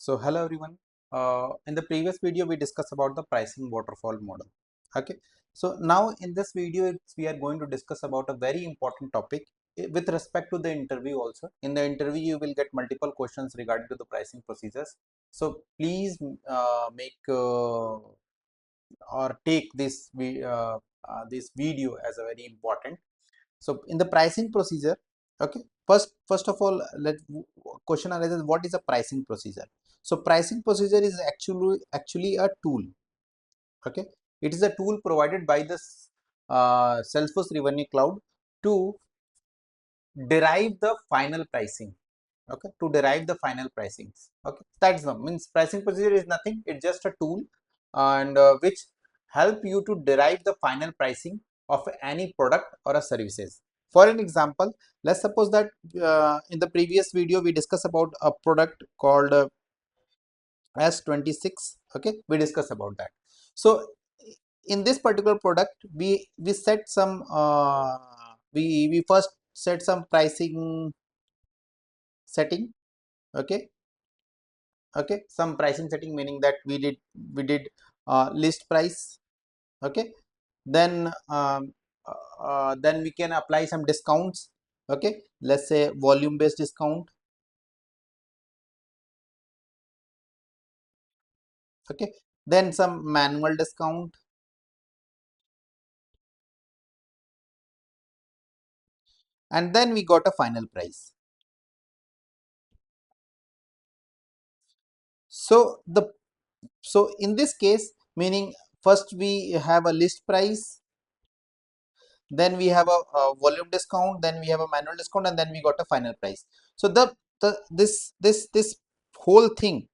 So hello everyone. In the previous video we discussed about the pricing waterfall model. Okay. So now in this video we are going to discuss about a very important topic with respect to the interview also. In the interview you will get multiple questions regarding to the pricing procedures. So please make or take this video as a very important. So in the pricing procedure, okay, first of all, let question arises, what is a pricing procedure? So pricing procedure is actually a tool. Okay, it is a tool provided by the Salesforce Revenue Cloud to derive the final pricing. Okay, to derive the final pricings. Okay, that's the means pricing procedure is nothing, it's just a tool and which help you to derive the final pricing of any product or a services. For an example, let's suppose that in the previous video we discussed about a product called S26. Okay, we discussed about that. So in this particular product we set some we first set some pricing setting. Okay, some pricing setting, meaning that we did list price. Okay, then then we can apply some discounts. Okay, let's say volume based discount. Okay, then some manual discount, and then we got a final price. So in this case, meaning first we have a list price, then we have a volume discount, then we have a manual discount, and then we got a final price. So the this whole thing,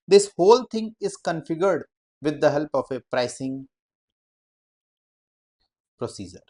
this whole thing is configured with the help of a pricing procedure.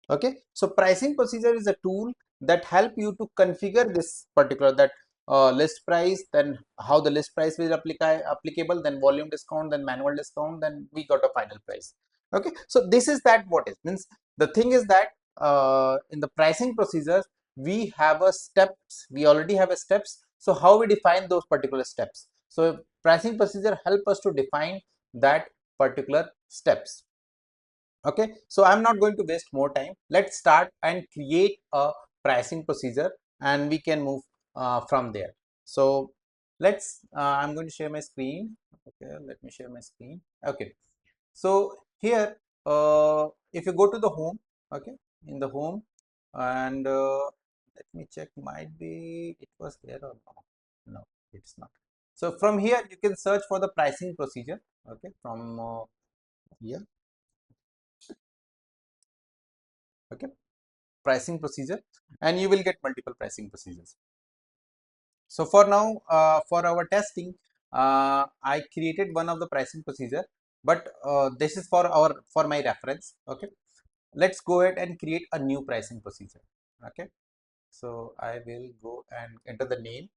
Okay, so pricing procedure is a tool that help you to configure this particular that list price, then how the list price will applicable, then volume discount, then manual discount, then we got a final price. Okay, so this is that what is means the thing is that in the pricing procedures we have a steps, we already have a steps. So how we define those particular steps? So pricing procedure help us to define that particular steps. Okay, so I'm not going to waste more time. Let's start and create a pricing procedure and we can move from there. So let's I'm going to share my screen. Okay, let me share my screen. Okay, so here if you go to the home, okay, in the home, and let me check, might be it was there or no, it's not. So from here you can search for the pricing procedure. Okay, from here. Okay, pricing procedure, and you will get multiple pricing procedures. So for now, for our testing, I created one of the pricing procedure, but this is for my reference. Okay, let's go ahead and create a new pricing procedure. Okay, so I will go and enter the name.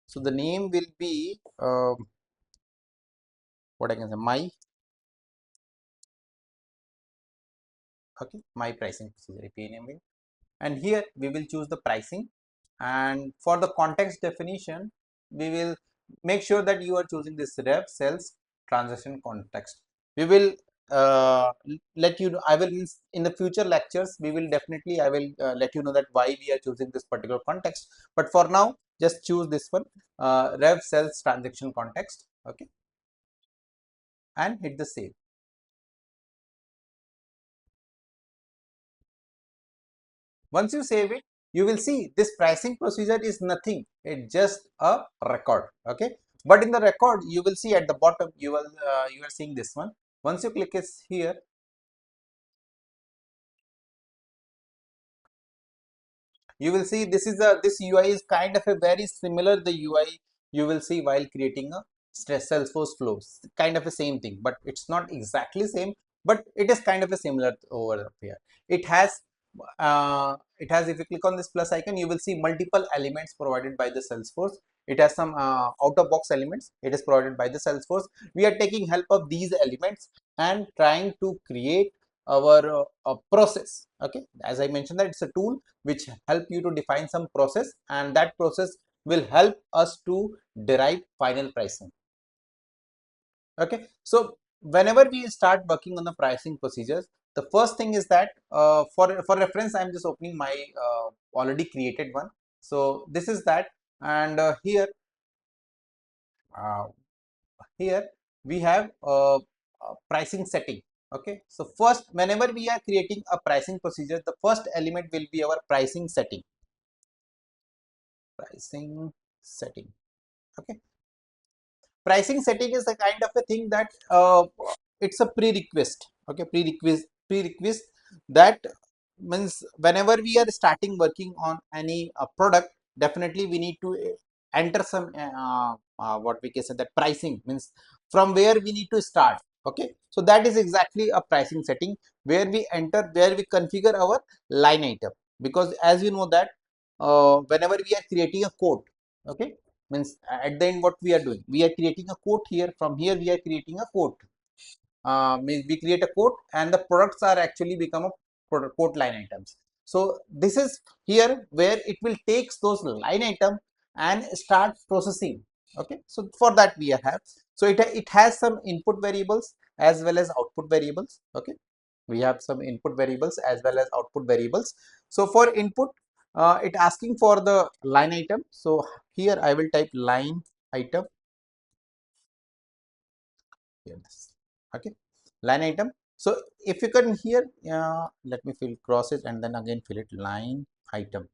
So the name will be what I can say, my, okay, my pricing procedure API name will, and here we will choose the pricing, and for the context definition we will make sure that you are choosing this rev sales transaction context. We will let you know, I will in the future lectures we will definitely I will let you know that why we are choosing this particular context, but for now just choose this one, rev sales transaction context. Okay, and hit the save. Once you save it, you will see this pricing procedure is nothing, it's just a record. Okay, but in the record you will see at the bottom, you are seeing this one. Once you click is here, you will see this is a this UI is kind of a very similar the UI you will see while creating a Salesforce flows, kind of a same thing, but it's not exactly same, but it is kind of a similar over here. It has if you click on this plus icon, you will see multiple elements provided by the Salesforce. It has some out of box elements, it is provided by the Salesforce. We are taking help of these elements and trying to create our process. Okay, as I mentioned that it's a tool which help you to define some process, and that process will help us to derive final pricing. Okay, so whenever we start working on the pricing procedures, the first thing is that for reference, I'm just opening my already created one. So this is that, and uh, here we have a pricing setting. Okay, so first, whenever we are creating a pricing procedure, the first element will be our pricing setting. Pricing setting. Okay, pricing setting is a kind of a thing that it's a prerequisite. Okay, prerequisite that means whenever we are starting working on any product, definitely we need to enter some what we can say, that pricing means from where we need to start. Okay, so that is exactly a pricing setting where we enter, where we configure our line item, because as you know that whenever we are creating a code, okay, means at the end what we are doing, we are creating a quote here. From here we are creating a quote, means we create a quote and the products are actually become a quote line items. So this is here where it will takes those line item and start processing. Okay, so for that we have, so it has some input variables as well as output variables. Okay, we have some input variables as well as output variables. So for input, it asking for the line item. So here I will type line item here. Okay, line item. So if you can here, let me fill cross it and then again fill it line item.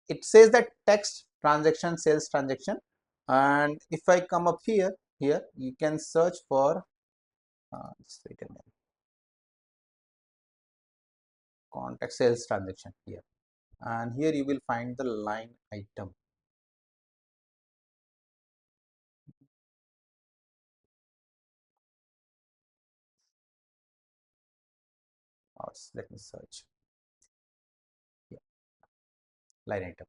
It says that text transaction, sales transaction, and if I come up here, you can search for just wait a minute, contact sales transaction here, and here you will find the line item. Let me search. Yeah, line item.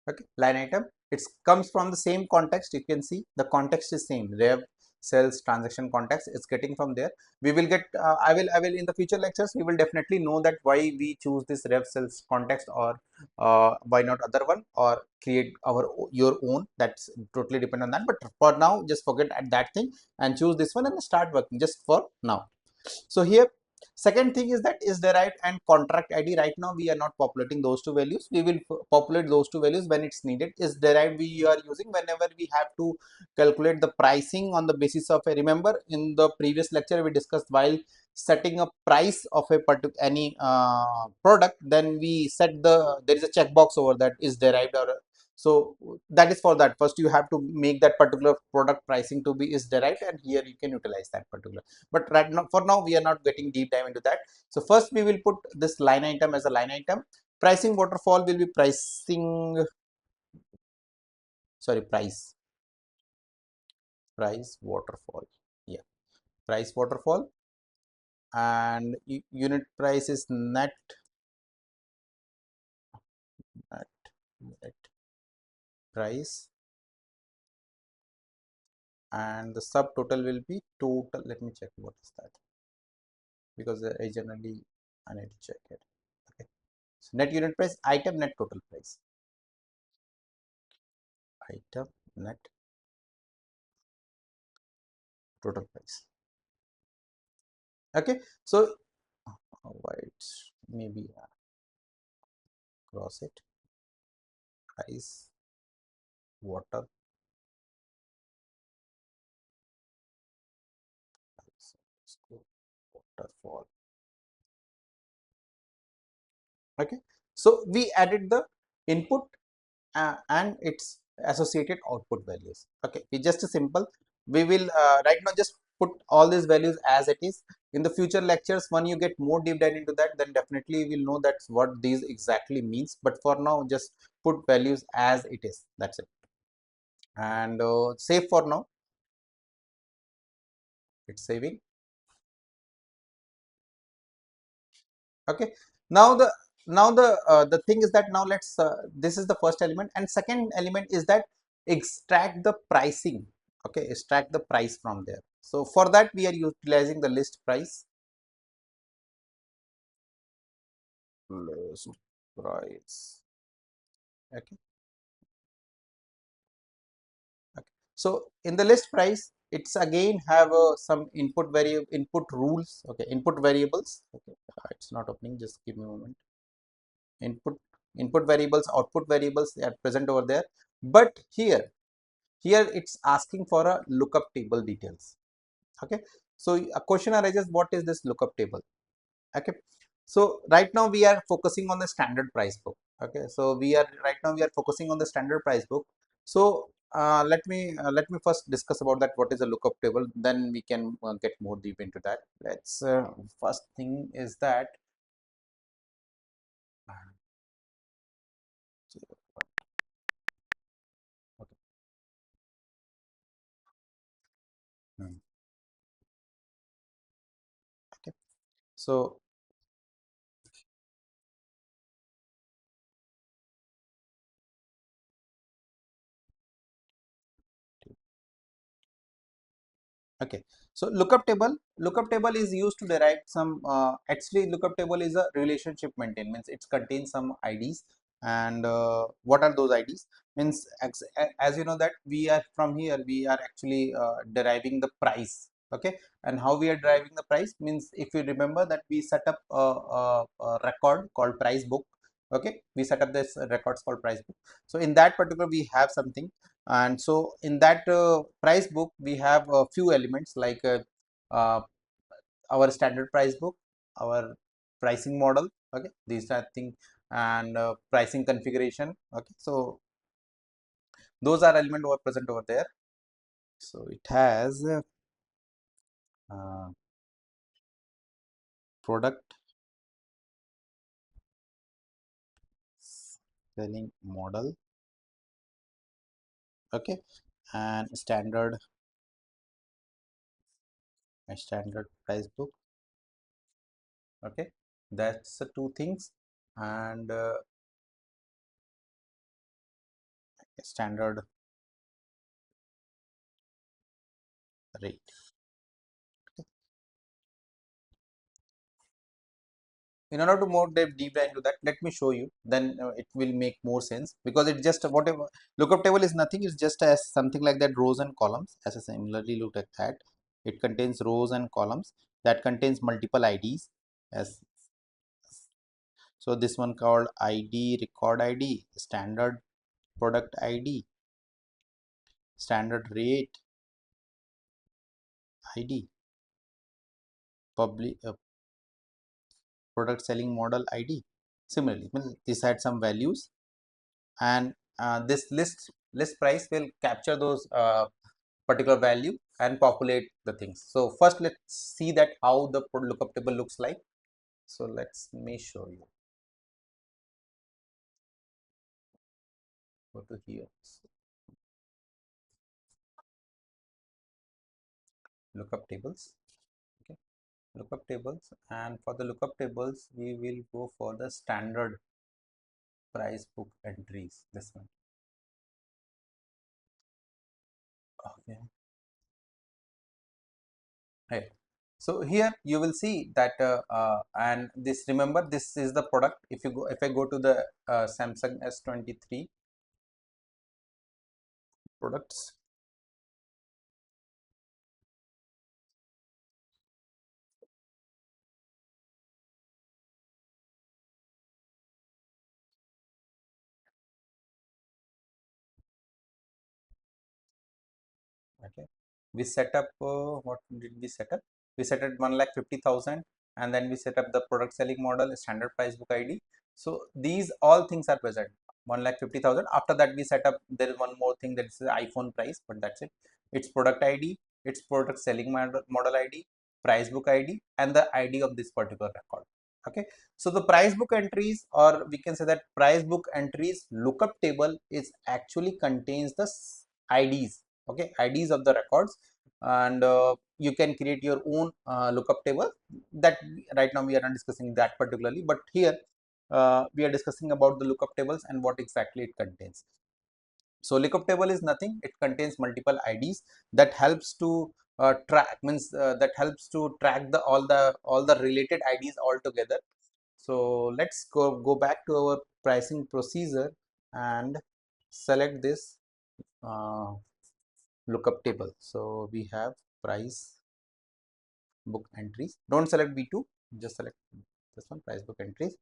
Okay, line item, it comes from the same context. You can see the context is same, rev sales transaction context, it's getting from there. We will get I will in the future lectures we will definitely know that why we choose this rev sales context, or why not other one, or create our your own. That's totally depend on that, but for now just forget at that thing and choose this one and start working just for now. So here second thing is that is derived and contract ID. Right now we are not populating those two values. We will populate those two values when it's needed. Is derived we are using whenever we have to calculate the pricing on the basis of a, remember in the previous lecture we discussed, while setting a price of a particular any product, then we set the, there is a checkbox over that is derived, or so that is for that. First you have to make that particular product pricing to be is derived, and here you can utilize that particular. But right now, for now we are not getting deep dive into that. So first we will put this line item as a line item. Pricing waterfall will be pricing, sorry, price waterfall. Yeah, price waterfall, and unit price is net, net price, and the subtotal will be total. Let me check what is that, because I generally I need to check it. Okay, so net unit price, item net total price, item net total price. Okay, so why it's maybe cross it, price water, waterfall. Okay, so we added the input and its associated output values. Okay, we just a simple, we will right now just put all these values as it is. In the future lectures when you get more deep dive into that, then definitely we will know that's what these exactly means, but for now just put values as it is, that's it, and save. For now it's saving. Okay, now the thing is that now let's this is the first element, and second element is that extract the pricing. Okay, extract the price from there. So for that we are utilizing the list price. List price. Okay, So in the list price, it's again have some input variable, input rules, okay, input variables, okay. It's not opening, just give me a moment. Input, input variables, output variables, they are present over there. But here it's asking for a lookup table details, okay. So a question arises, what is this lookup table? Okay, so right now we are focusing on the standard price book. Okay, so we are right now we are focusing on the standard price book. So let me first discuss about that, what is a lookup table, then we can get more deep into that. Let's first thing is that okay. Hmm. Okay, so okay, so lookup table is used to derive some actually lookup table is a relationship maintain, means it contains some IDs. And what are those IDs? Means as you know that we are from here, we are actually deriving the price, okay. And how we are deriving the price means, if you remember that we set up a record called price book, okay, we set up this records called price book. So in that particular we have something, and so in that price book we have a few elements like uh, our standard price book, our pricing model, okay, these are things, and pricing configuration, okay. So those are elements over present over there. So it has uh, product selling model, okay, and standard price book, okay, that's the two things. And standard rate. In order to more deep dive into that, let me show you, then it will make more sense, because it just whatever lookup table is nothing, it's just as something like that, rows and columns. As I similarly looked at that, it contains rows and columns that contains multiple IDs. As so this one called ID, record ID, standard product ID, standard rate ID, public product selling model ID. Similarly, this had some values, and this list price will capture those particular value and populate the things. So first let's see that how the lookup table looks like. So let's me show you. Go to here, lookup tables, okay, lookup tables, and for the lookup tables we will go for the standard price book entries, this one, okay. Right. So here you will see that and this, remember, this is the product. If you go, if I go to the Samsung S23 products, okay, we set up what did we set up? We set up 1,50,000, and then we set up the product selling model, standard price book ID. So these all things are present, 1,50,000. After that we set up, there is one more thing, that is the iPhone price, but that's it. It's product ID, it's product selling model ID, price book ID, and the ID of this particular record, okay. So the price book entries, or we can say that price book entries lookup table is actually contains the IDs, okay, IDs of the records. And you can create your own lookup table. That right now we are not discussing that particularly, but here we are discussing about the lookup tables and what exactly it contains. So lookup table is nothing, it contains multiple IDs that helps to track, means that helps to track the all the related IDs all together. So let's go back to our pricing procedure and select this lookup table. So we have price book entries. Don't select B2, just select this one, price book entries.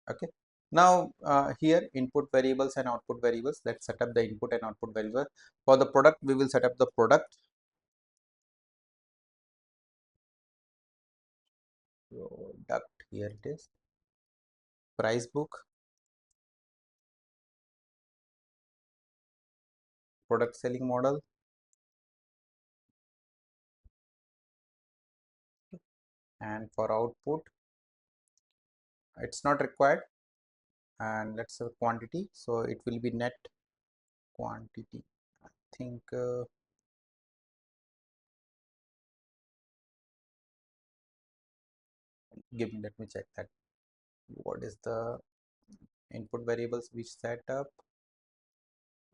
Okay. Now here input variables and output variables. Let's set up the input and output variable. For the product, we will set up the product. Product, here it is. Price book, product selling model, and for output, it's not required. And let's say quantity. So it will be net quantity. I think give me, let me check that. What is the input variables which set up?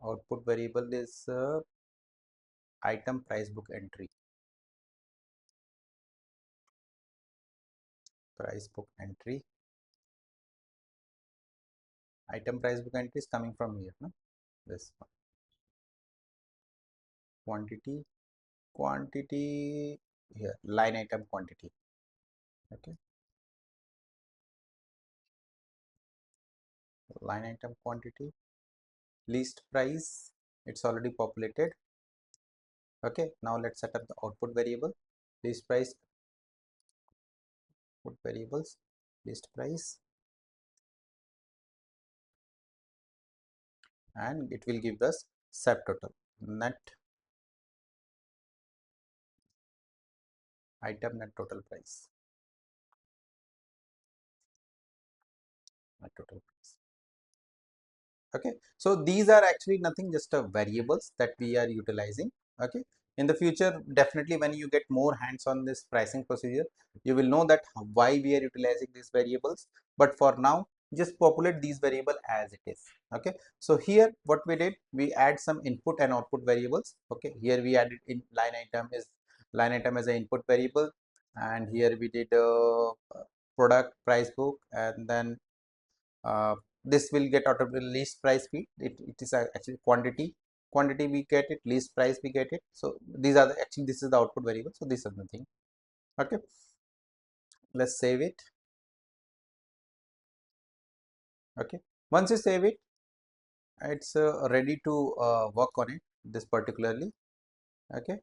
Output variable is item price book entry. Price book entry. Item price book entry is coming from here, no? This one. Quantity. Quantity here. Line item quantity. Okay. Line item quantity. List price. It's already populated. Okay. Now let's set up the output variable. List price. Put variables. List price. And it will give us subtotal. Net item net total price. Net total price. Okay, so these are actually nothing, just variables that we are utilizing. Okay, in the future, definitely when you get more hands on this pricing procedure, you will know that why we are utilizing these variables. But for now, just populate these variable as it is. Okay, so here what we did, we add some input and output variables. Okay, here we added in line item as an input variable, and here we did product price book, and then uh, this will get automatically least price feed. It is actually quantity we get it, least price we get it. So these are the, actually this is the output variable. So this is the thing. Okay, let's save it. Okay, once you save it, it's ready to work on it, this particularly. Okay.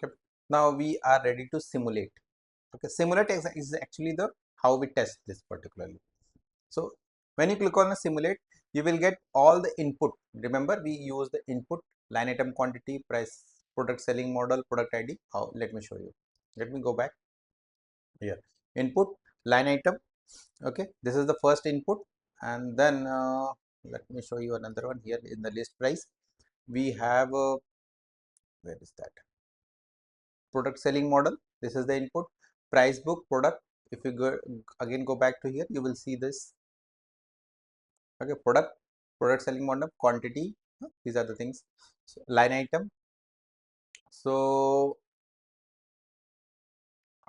Okay, now we are ready to simulate. Okay, simulate is actually the how we test this particularly. So when you click on the simulate, you will get all the input. Remember, we use the input, line item quantity, price, product selling model, product ID. How? Let me show you. Let me go back here. Input, line item. Okay, this is the first input, and then let me show you another one here in the list price. We have where is that? Product selling model. This is the input. Price book, product. If you go again, go back to here, you will see this. Okay, product selling model, quantity, these are the things. So, line item. So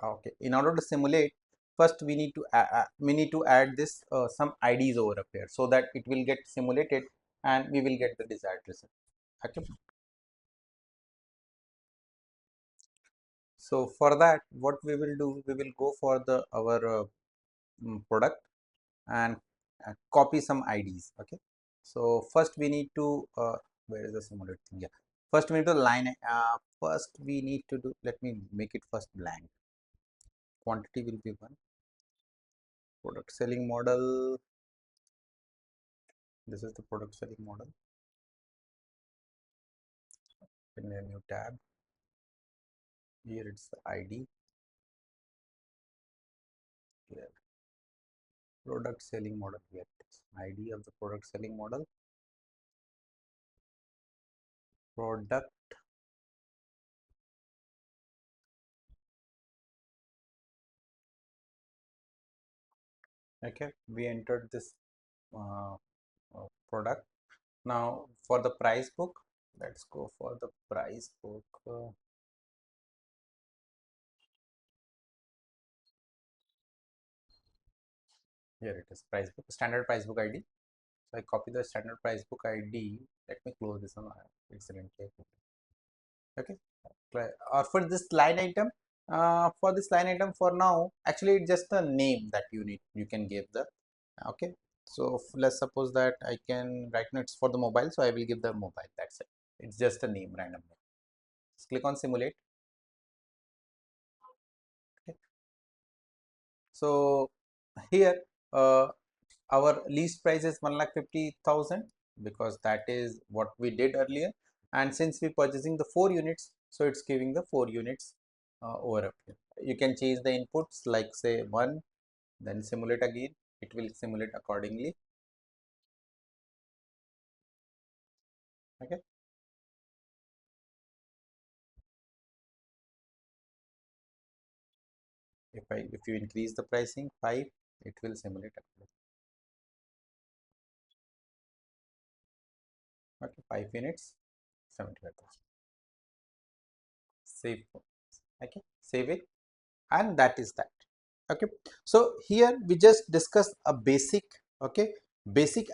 okay, in order to simulate, first we need to add this some IDs over up here, so that it will get simulated and we will get the desired result. Okay, so for that, what we will do, we will go for the our product and copy some IDs. Okay, so first we need to where is the simulate thing? Yeah, first we need to first we need to do, let me make it first blank. Quantity will be one. Product selling model. This is the product selling model. In a new tab, here it's the ID. Here, product selling model. Here it is. ID of the product selling model. Product. Okay, we entered this uh, product. Now for the price book, let's go for the price book. Here it is, price book, standard price book ID. So I copy the standard price book ID. Let me close this one accidentally. Okay. Or for this line item, for now, actually it's just the name that you can give the. Okay. So let's suppose that I can right now it's for the mobile, so I will give the mobile. That's it. It's just a name, random name. Just click on simulate. Okay. So here our least price is 1,50,000 because that is what we did earlier, and since we purchasing the 4 units, so it's giving the 4 units over up here. You can change the inputs like say 1, then simulate again, it will simulate accordingly. Okay. If you increase the pricing 5, it will simulate accordingly. Okay, 5 units, 75,000. Save. Okay, save it, and that is that. Okay, so here we just discussed a basic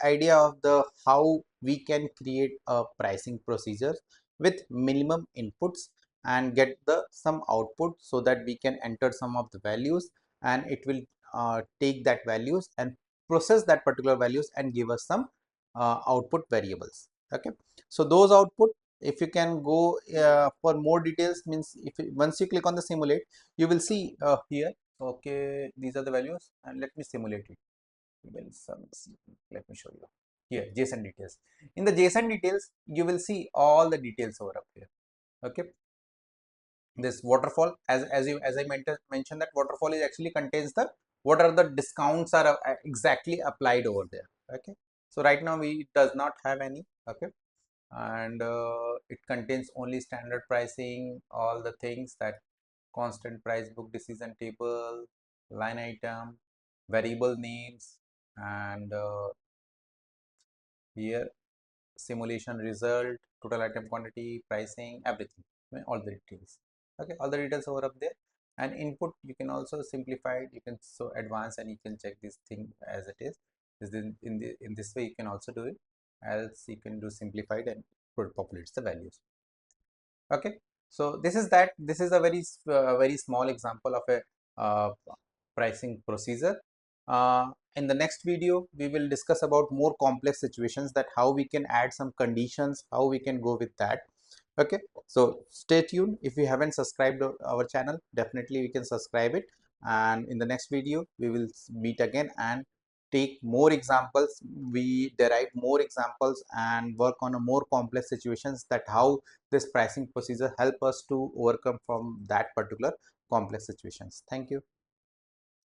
idea of the how we can create a pricing procedure with minimum inputs and get the some output, so that we can enter some of the values, and it will take that values and process that particular values and give us some output variables. Okay, so those output, if you can go for more details, means once you click on the simulate, you will see here. Okay, these are the values, and let me simulate it. Let me show you here JSON details. In the JSON details, you will see all the details over up here. Okay, this waterfall, as I mentioned that waterfall is actually contains the what are the discounts are exactly applied over there. Okay, so right now it does not have any. Okay, and it contains only standard pricing, all the things that constant price book decision table, line item, variable names, and here simulation result, total item quantity, pricing, everything. I mean, all the details. Okay, all the details over up there. And input, you can also simplify it. You can so advance, and you can check this thing as it is. In this way you can also do it. Else you can do simplified and populates the values. Okay, so this is a very small example of a uh, pricing procedure. In the next video we will discuss about more complex situations, that how we can add some conditions, how we can go with that. Okay, so stay tuned. If you haven't subscribed our channel, definitely you can subscribe it, and in the next video we will meet again and take more examples. We derive more examples and work on a more complex situations, that how this pricing procedure help us to overcome from that particular complex situations. Thank you.